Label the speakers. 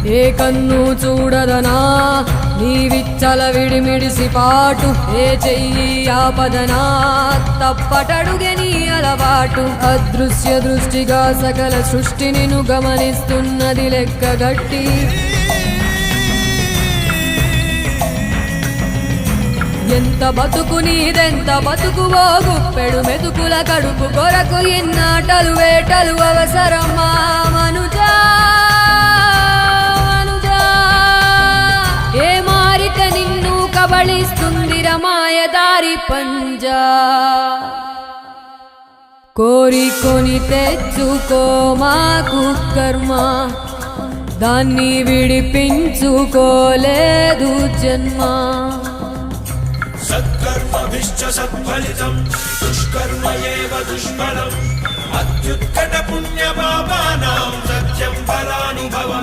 Speaker 1: ఏ కన్ను చూడదనా నీ విచ్చల విడిమిడిసి పాటు, ఏ చెయ్యి ఆపదనా తప్పటడుగే నీ అలవాటు. అదృశ్య దృష్టిగా సకల సృష్టిని ను గమనిస్తున్నది లెక్కగట్టి, ఎంత బతుకు నీదెంత బతుకువో గుప్పెడు మెతుకుల కడుపు కొరకు ఎన్నాటలు వేటలు అవసరమా మనుజా మనుజా. ఏ మారిక నిన్ను కబళిస్తుంది రమాయదారి పంజా. కోరికొని తెచ్చుకో మాకు కర్మ, దాన్ని విడిపించుకోలేదు జన్మ.
Speaker 2: సత్కర్మభిశ్చ సత్ఫలితం దుష్కర్మ ఏవ దుష్ఫలం. అత్యుత్కట పుణ్య పాపానాం సత్యం ఫలానుభవం.